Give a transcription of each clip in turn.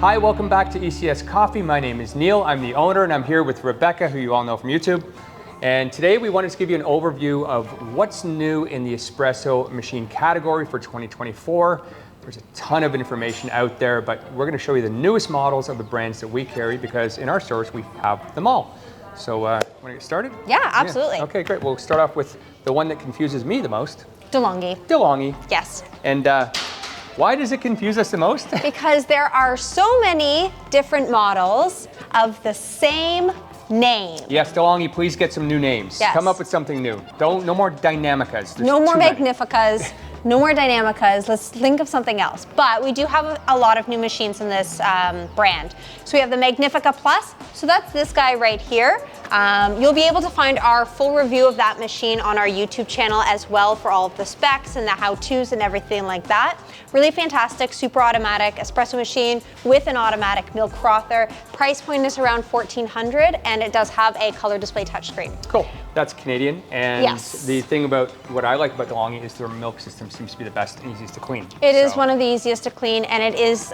Hi, welcome back to ECS Coffee. My name is Neil. I'm the owner, and I'm here with Rebecca, who you all know from YouTube. And today we wanted to give you an overview of what's new in the espresso machine category for 2024. There's a ton of information out there, but we're going to show you the newest models of the brands that we carry because in our stores we have them all. So, want to get started? Yeah, absolutely. Yeah. Okay, great. We'll start off with the one that confuses me the most. DeLonghi. DeLonghi. Yes. And why does it confuse us the most? Because there are so many different models of the same name. Yes, DeLonghi, please get some new names. Yes. Come up with something new. No more Dynamicas. There's No more too many. Magnificas. No more Dynamicas. Let's think of something else. But we do have a lot of new machines in this brand. So we have the Magnifica Plus. So that's this guy right here. You'll be able to find our full review of that machine on our YouTube channel as well for all of the specs and the how-tos and everything like that. Really fantastic, super automatic espresso machine with an automatic milk frother. Price point is around $1,400 and it does have a color display touchscreen. Cool. That's Canadian. And yes. The thing about what I like about DeLonghi is their milk system seems to be the best and easiest to clean. It is one of the easiest to clean, and it is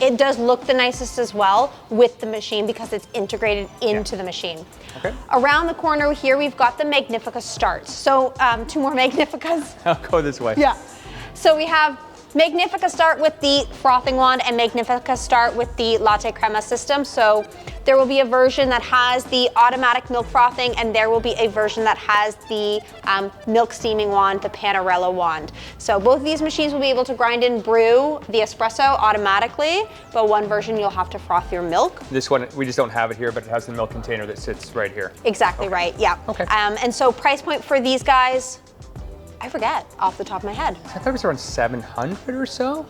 it does look the nicest as well with the machine because it's integrated into the machine. Okay. Around the corner here, we've got the Magnifica Starts. So two more Magnificas. I'll go this way. Yeah. So we have Magnifica Start with the frothing wand and Magnifica Start with the latte crema system. So there will be a version that has the automatic milk frothing, and there will be a version that has the milk steaming wand, the Panarello wand. So both of these machines will be able to grind and brew the espresso automatically, but one version you'll have to froth your milk. This one, we just don't have it here, but it has the milk container that sits right here. Exactly right, yeah. Okay. And so price point for these guys, I forget off the top of my head. I thought it was around 700 or so.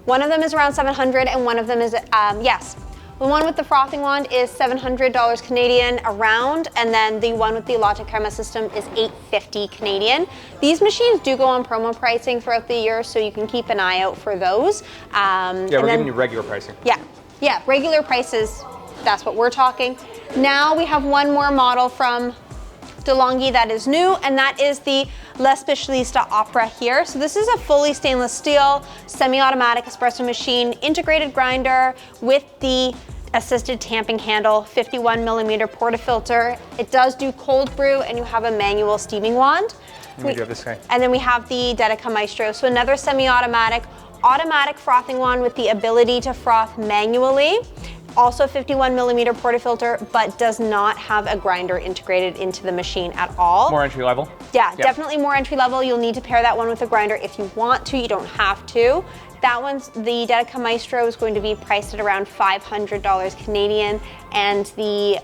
One of them is around 700 and one of them is, yes. The one with the frothing wand is $700 Canadian around, and then the one with the latte crema system is $850 Canadian. These machines do go on promo pricing throughout the year, so you can keep an eye out for those. Yeah, we're giving you regular pricing. Yeah, regular prices, that's what we're talking. Now we have one more model from DeLonghi that is new, and that is the L'Especialista Opera here. So this is a fully stainless steel, semi-automatic espresso machine, integrated grinder with the assisted tamping handle, 51 millimeter portafilter. It does do cold brew, and you have a manual steaming wand. We do have this guy. And then we have the Dedica Maestro, so another semi-automatic, automatic frothing wand with the ability to froth manually. Also 51 millimeter portafilter, but does not have a grinder integrated into the machine at all. More entry level? Yeah, definitely more entry level. You'll need to pair that one with a grinder if you want to, you don't have to. That one's, the Dedica Maestro is going to be priced at around $500 Canadian, and the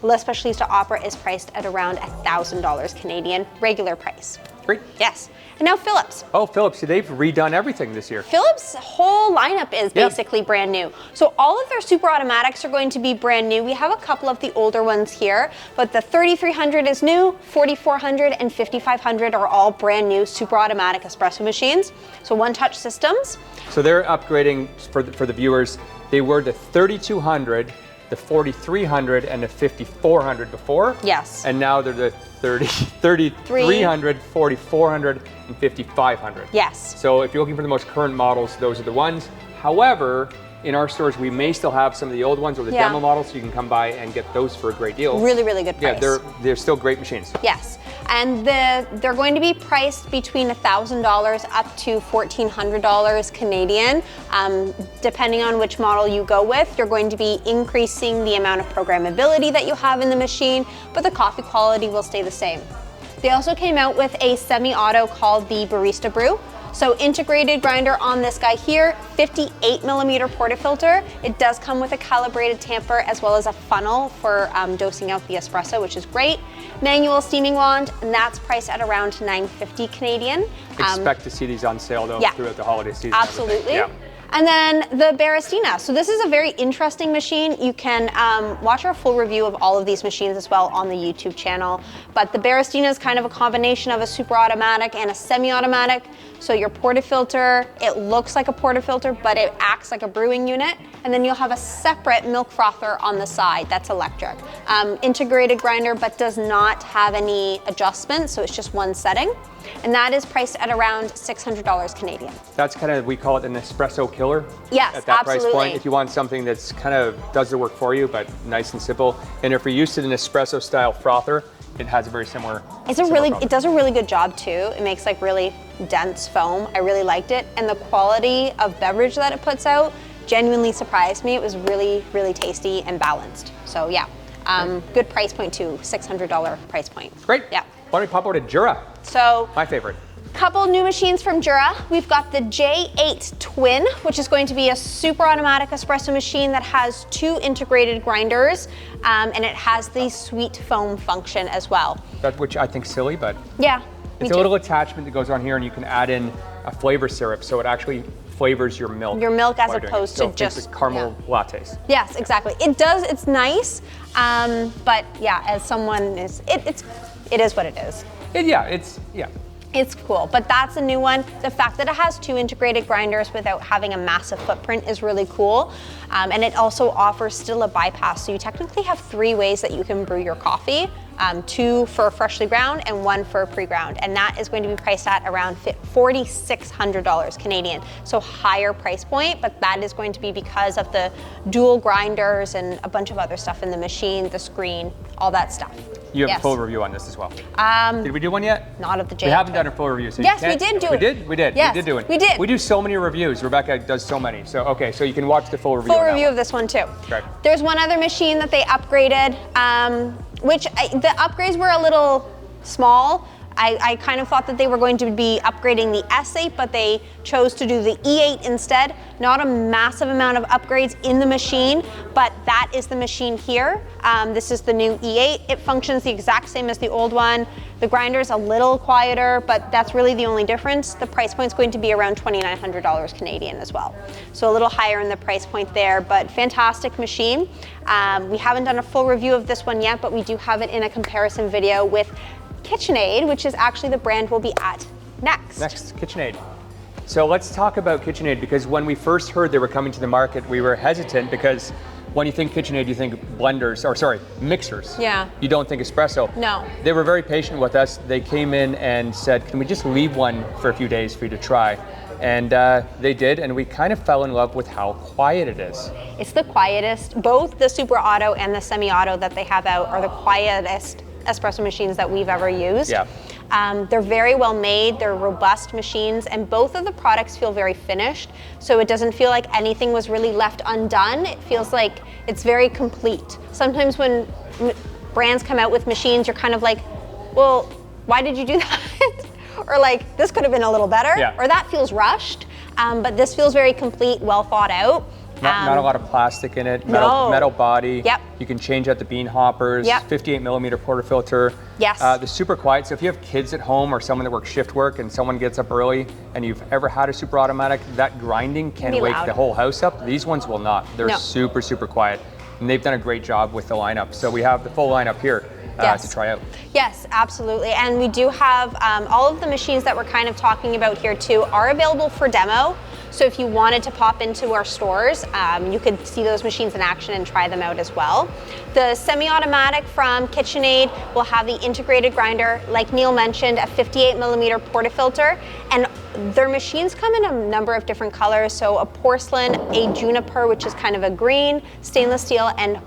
L'Especialista Opera is priced at around $1,000 Canadian, regular price. Great. Yes. And now Philips. Oh, Philips, they've redone everything this year. Philips' whole lineup is basically brand new. So all of their super automatics are going to be brand new. We have a couple of the older ones here, but the 3300 is new, 4400 and 5500 are all brand new super automatic espresso machines. So one-touch systems. So they're upgrading, for the viewers, they were the 3200, the 4300 and the 5400 before. Yes. And now they're the 3300, 4400 and 5500. Yes. So if you're looking for the most current models, those are the ones. However, in our stores, we may still have some of the old ones or the demo models, so you can come by and get those for a great deal. Really, really good price. Yeah, they're still great machines. Yes, and they're going to be priced between $1,000 up to $1,400 Canadian. Depending on which model you go with, you're going to be increasing the amount of programmability that you have in the machine, but the coffee quality will stay the same. They also came out with a semi-auto called the Barista Brew. So integrated grinder on this guy here, 58 millimeter portafilter. It does come with a calibrated tamper as well as a funnel for dosing out the espresso, which is great. Manual steaming wand, and that's priced at around $950 Canadian. Expect to see these on sale though throughout the holiday season. Absolutely. And then the Baristina. So this is a very interesting machine. You can watch our full review of all of these machines as well on the YouTube channel. But the Baristina is kind of a combination of a super automatic and a semi-automatic. So your portafilter, it looks like a portafilter, but it acts like a brewing unit. And then you'll have a separate milk frother on the side that's electric. Integrated grinder, but does not have any adjustments, so it's just one setting. And that is priced at around $600 Canadian. That's kind of, we call it an espresso killer. Yes, at that absolutely. price point. If you want something that's kind of does the work for you, but nice and simple. And if you're used to an espresso style frother, it has a very similar. It does a really good job too. It makes like really dense foam. I really liked it. And the quality of beverage that it puts out genuinely surprised me. It was really, really tasty and balanced. So yeah, good price point too, $600 price point. Great. Yeah. Why don't we pop over to Jura? So my favorite. Couple new machines from Jura. We've got the J8 Twin, which is going to be a super automatic espresso machine that has 2 integrated grinders, and it has the sweet foam function as well. That, which I think silly, but yeah, it's a little attachment that goes on here, and you can add in a flavor syrup, so it actually flavors your milk. Your milk as opposed to just caramel lattes. Yes, exactly. It does. It's nice, but yeah, as someone is, it is what it is. It's cool, but that's a new one. The fact that it has 2 integrated grinders without having a massive footprint is really cool. And it also offers still a bypass. So you technically have 3 ways that you can brew your coffee. 2 for freshly ground and 1 for pre-ground. And that is going to be priced at around $4,600 Canadian. So higher price point, but that is going to be because of the dual grinders and a bunch of other stuff in the machine, the screen, all that stuff. You have a full review on this as well. Did we do one yet? Not of the J8. We haven't done a full review. So yes, we did do it. We did? We did. Yes, we did do it. We did. We do so many reviews. Rebecca does so many. So, okay, so you can watch the full review. Full review of this one too. Okay. There's one other machine that they upgraded, the upgrades were a little small. I kind of thought that they were going to be upgrading the S8, but they chose to do the E8 instead. Not a massive amount of upgrades in the machine, but that is the machine here. This is the new E8. It functions the exact same as the old one. The grinder's a little quieter, but that's really the only difference. The price point's going to be around $2,900 Canadian as well. So a little higher in the price point there, but fantastic machine. We haven't done a full review of this one yet, but we do have it in a comparison video with KitchenAid, which is actually the brand we'll be at next. Next, KitchenAid. So let's talk about KitchenAid, because when we first heard they were coming to the market, we were hesitant because when you think KitchenAid, you think blenders, or sorry, mixers. Yeah. You don't think espresso. No. They were very patient with us. They came in and said, can we just leave one for a few days for you to try? And they did, and we kind of fell in love with how quiet it is. It's the quietest. Both the Super Auto and the Semi-Auto that they have out are the quietest espresso machines that we've ever used. Yeah. They're very well made, they're robust machines, and both of the products feel very finished, so it doesn't feel like anything was really left undone. It feels like it's very complete. Sometimes when brands come out with machines, you're kind of like, well, why did you do that? Or like, this could have been a little better, or that feels rushed, but this feels very complete, well thought out. Not a lot of plastic in it, metal body. Yep. You can change out the bean hoppers, 58 millimeter portafilter. Yes. The super quiet, so if you have kids at home or someone that works shift work and someone gets up early and you've ever had a super automatic, that grinding can wake the whole house up. These ones will not. They're super, super quiet. And they've done a great job with the lineup. So we have the full lineup here. To try out. Yes, absolutely. And we do have all of the machines that we're kind of talking about here too are available for demo. So if you wanted to pop into our stores, you could see those machines in action and try them out as well. The semi-automatic from KitchenAid will have the integrated grinder, like Neil mentioned, a 58 millimeter portafilter, and their machines come in a number of different colors. So a porcelain, a juniper, which is kind of a green, stainless steel, and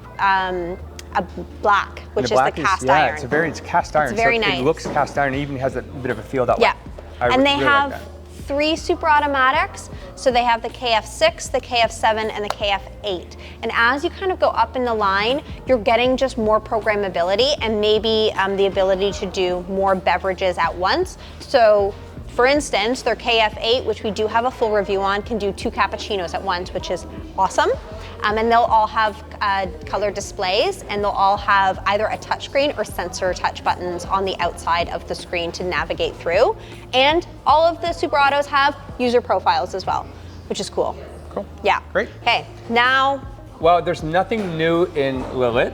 a black, which is the cast iron. It's cast iron. It's very nice. It looks cast iron, it even has a bit of a feel that way. And they have 3 super automatics. So they have the KF6, the KF7, and the KF8. And as you kind of go up in the line, you're getting just more programmability and maybe the ability to do more beverages at once. So for instance, their KF8, which we do have a full review on, can do 2 cappuccinos at once, which is awesome. And they'll all have color displays, and they'll all have either a touchscreen or sensor touch buttons on the outside of the screen to navigate through. And all of the Super Autos have user profiles as well, which is cool. Cool. Yeah. Great. Okay, now. Well, there's nothing new in Lelit.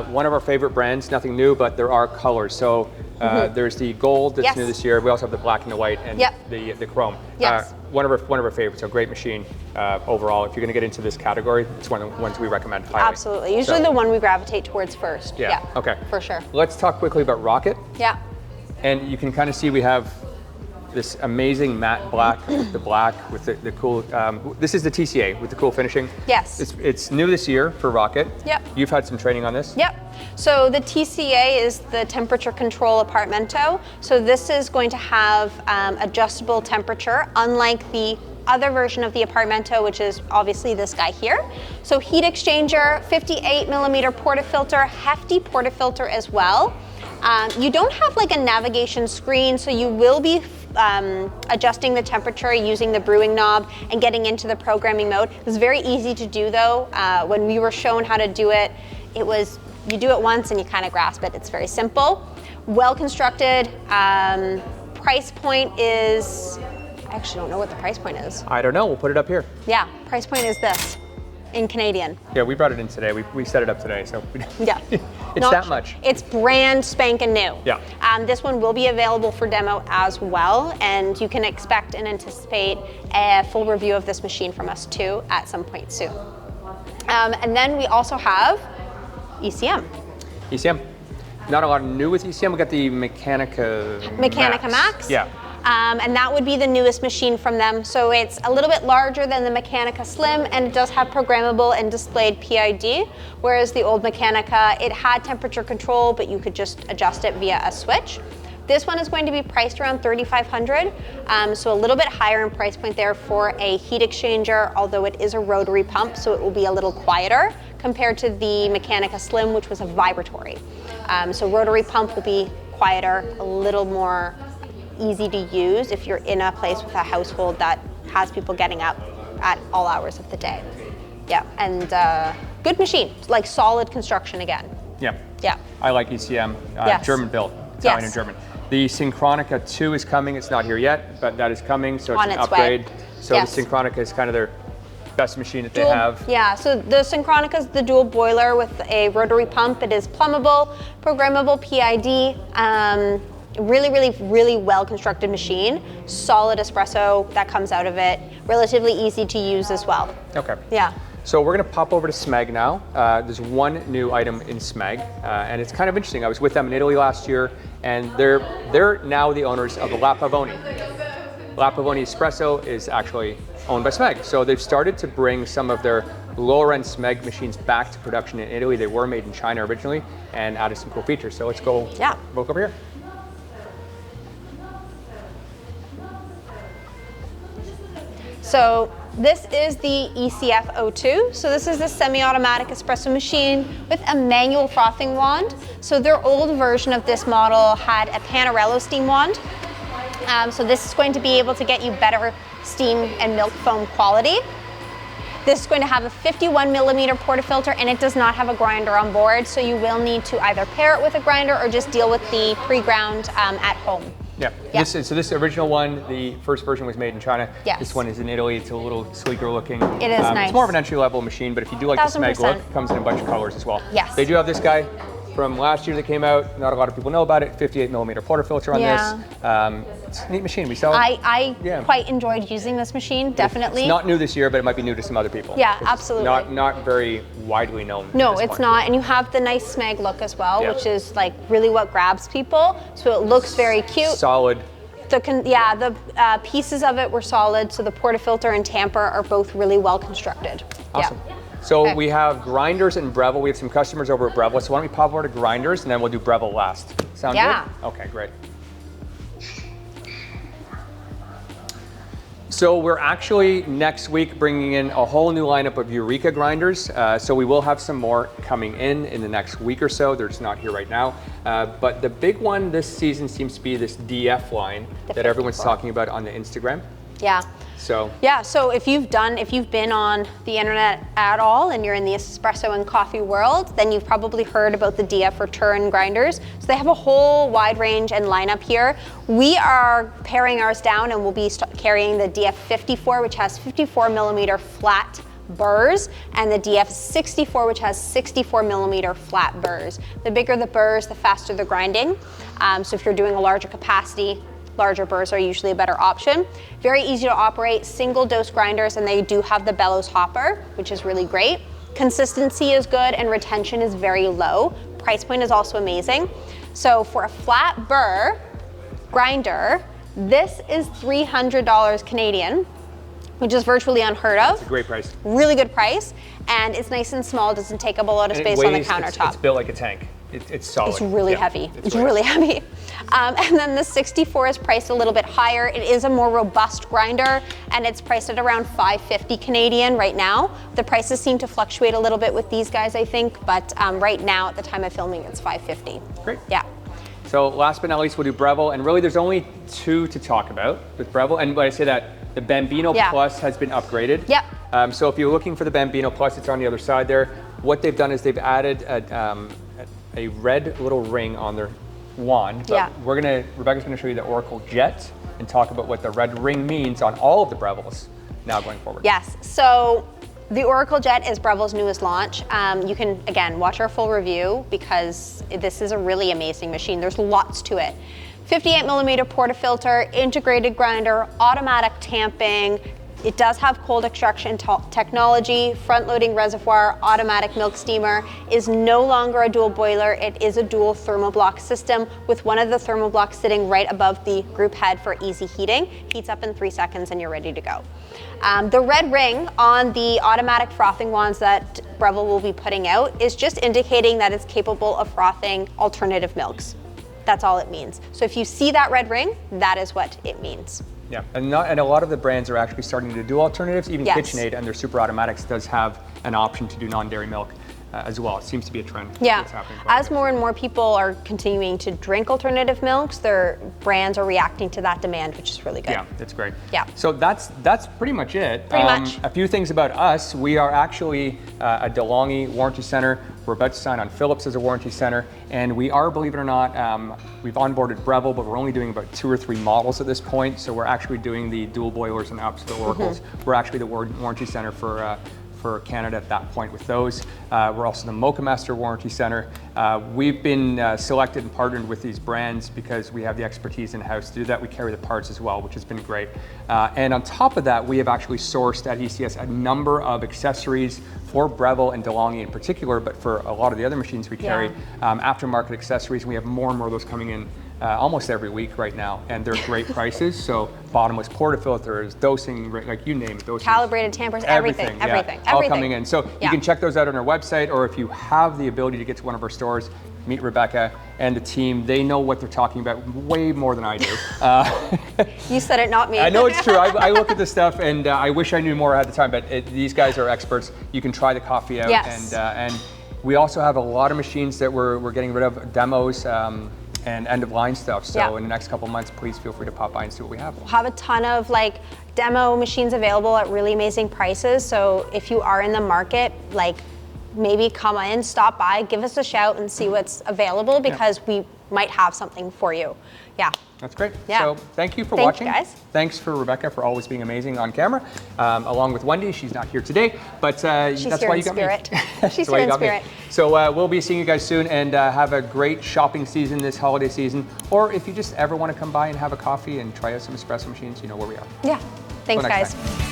One of our favorite brands, nothing new, but there are colors. So there's the gold that's new this year. We also have the black and the white and the chrome. Yes. One of our favorites, so great machine overall. If you're gonna get into this category, it's one of the ones we recommend highly. Absolutely, usually the one we gravitate towards first. Yeah, okay. For sure. Let's talk quickly about Rocket. Yeah. And you can kind of see we have this amazing matte black, the black with the cool, this is the TCA with the cool finishing. Yes. It's new this year for Rocket. Yep. You've had some training on this? Yep. So the TCA is the temperature control apartmento. So this is going to have adjustable temperature, unlike the other version of the apartmento, which is obviously this guy here. So heat exchanger, 58 millimeter portafilter, hefty portafilter as well. You don't have like a navigation screen, so you will be adjusting the temperature using the brewing knob and getting into the programming mode. It's very easy to do though. When we were shown how to do it, it was, you do it once and you kind of grasp it. It's very simple. Well constructed. Price point is, I actually don't know what the price point is. I don't know, we'll put it up here. Yeah, price point is this in Canadian. Yeah, we brought it in today. We set it up today, so. Yeah. It's that much. It's brand spanking new. Yeah. This one will be available for demo as well, and you can expect and anticipate a full review of this machine from us too at some point soon. And then we also have ECM. ECM. Not a lot new with ECM. We got the Mechanica Max. Yeah. And that would be the newest machine from them. So it's a little bit larger than the Mechanica Slim, and it does have programmable and displayed PID, whereas the old Mechanica, it had temperature control, but you could just adjust it via a switch. This one is going to be priced around $3,500, so a little bit higher in price point there for a heat exchanger, although it is a rotary pump, so it will be a little quieter compared to the Mechanica Slim, which was a vibratory. So rotary pump will be quieter, a little more easy to use if you're in a place with a household that has people getting up at all hours of the day. Yeah, and good machine, like solid construction again. Yeah. Yeah. I like ECM, Yes. German built, Italian Yes. and German. The Synchronica 2 is coming. It's not here yet, but that is coming, so it's On an its way. upgrade. So Yes. the Synchronica is kind of their best machine that they have. Yeah, so the Synchronica is the dual boiler with a rotary pump. It is plumbable, programmable PID. Really well constructed machine. Solid espresso that comes out of it. Relatively easy to use as well. Okay. Yeah. So we're going to pop over to Smeg now. There's one new item in Smeg, and it's kind of interesting. I was with them in Italy last year, and they're now the owners of the La Pavoni. La Pavoni Espresso is actually owned by Smeg. So they've started to bring some of their lower end Smeg machines back to production in Italy. They were made in China originally and added some cool features. So let's go look over here. So this is the ECF02. So this is a semi-automatic espresso machine with a manual frothing wand. So their old version of this model had a Panarello steam wand. So this is going to be able to get you better steam and milk foam quality. This is going to have a 51 millimeter portafilter, and it does not have a grinder on board. So you will need to either pair it with a grinder or just deal with the pre-ground at home. Yeah. This original one, the first version was made in China. Yes. This one is in Italy. It's a little sleeker looking. It is nice. It's more of an entry level machine, but if you do like the Smeg look, it comes in a bunch of colors as well. Yes. They do have this guy from last year that came out. Not a lot of people know about it. 58 millimeter portafilter on this. It's a neat machine. We sell it. I quite enjoyed using this machine, definitely. It's not new this year, but it might be new to some other people. Yeah, absolutely. Not very widely known. No, it's not. And you have the nice Smeg look as well, which is like really what grabs people. So it looks very cute. Solid. The pieces of it were solid, so the portafilter and tamper are both really well constructed. Awesome. Yeah. So we have grinders and Breville. We have some customers over at Breville. So why don't we pop over to grinders and then we'll do Breville last. Sound good? Okay, great. So we're actually next week bringing in a whole new lineup of Eureka grinders. So we will have some more coming in the next week or so. They're just not here right now. But the big one this season seems to be this DF line that everyone's talking about on the Instagram. Yeah. So if you've been on the internet at all and you're in the espresso and coffee world, then you've probably heard about the DF return grinders. So they have a whole wide range and lineup here. We are paring ours down and we'll be carrying the DF54, which has 54 millimeter flat burrs, and the DF64, which has 64 millimeter flat burrs. The bigger the burrs, the faster the grinding. So if you're doing a larger capacity, larger burrs are usually a better option. Very easy to operate, single dose grinders, and they do have the bellows hopper, which is really great. Consistency is good and retention is very low. Price point is also amazing. So for a flat burr grinder, This is $300 Canadian, which is virtually unheard of. It's a great price. Really good price, and it's nice and small, doesn't take up a lot of space on the countertop. It's built like a tank. It's solid. It's really heavy. It's really heavy. And then the 64 is priced a little bit higher. It is a more robust grinder, and it's priced at around $550 Canadian right now. The prices seem to fluctuate a little bit with these guys, I think, but right now, at the time of filming, it's $550. Great. Yeah. So last but not least, we'll do Breville, and really there's only two to talk about with Breville, and when I say that, the Bambino Plus has been upgraded. Yep. So if you're looking for the Bambino Plus, it's on the other side there. What they've done is they've added a red little ring on their wand. But Rebecca's gonna show you the Oracle Jet and talk about what the red ring means on all of the Brevilles now going forward. Yes, so the Oracle Jet is Breville's newest launch. You can, again, watch our full review because this is a really amazing machine. There's lots to it. 58mm portafilter, integrated grinder, automatic tamping. It does have cold extraction technology, front-loading reservoir, automatic milk steamer, is no longer a dual boiler. It is a dual thermoblock system with one of the thermoblocks sitting right above the group head for easy heating. Heats up in 3 seconds and you're ready to go. The red ring on the automatic frothing wands that Breville will be putting out is just indicating that it's capable of frothing alternative milks. That's all it means. So if you see that red ring, that is what it means. Yeah, and a lot of the brands are actually starting to do alternatives. Even KitchenAid and their super automatics does have an option to do non-dairy milk as well. It seems to be a trend. Yeah, that's happening as more and more people are continuing to drink alternative milks, their brands are reacting to that demand, which is really good. Yeah, that's great. Yeah. So that's pretty much it. Pretty much. A few things about us. We are actually a DeLonghi warranty center. We're about to sign on Philips as a warranty center, and we are, believe it or not, we've onboarded Breville, but we're only doing about 2 or 3 models at this point. So we're actually doing the dual boilers and ups, the Oracles. We're actually the warranty center for Canada at that point with those. We're also the Mocha Master Warranty Center. We've been selected and partnered with these brands because we have the expertise in-house to do that. We carry the parts as well, which has been great. And on top of that, we have actually sourced at ECS a number of accessories for Breville and DeLonghi in particular, but for a lot of the other machines we carry, aftermarket accessories. We have more and more of those coming in almost every week right now, and they're great prices. So bottomless portafilters, dosing, like you name it. Dosing, calibrated tampers, everything. All coming in. So you can check those out on our website, or if you have the ability to get to one of our stores, meet Rebecca and the team. They know what they're talking about way more than I do. You said it, not me. I know it's true. I look at this stuff, and I wish I knew more at the time, but these guys are experts. You can try the coffee out. Yes. And we also have a lot of machines that we're getting rid of, demos, and end-of-line stuff. So in the next couple months, please feel free to pop by and see what we have. We'll have a ton of demo machines available at really amazing prices. So if you are in the market, maybe come in, stop by, give us a shout and see what's available because we might have something for you. Yeah. That's great. Yeah. So thank you for watching. Thanks, guys. Thanks for Rebecca for always being amazing on camera, along with Wendy. She's not here today, but that's why you got me. She's here in spirit. So we'll be seeing you guys soon, and have a great shopping season this holiday season. Or if you just ever want to come by and have a coffee and try out some espresso machines, you know where we are. Yeah. Thanks, guys. Time.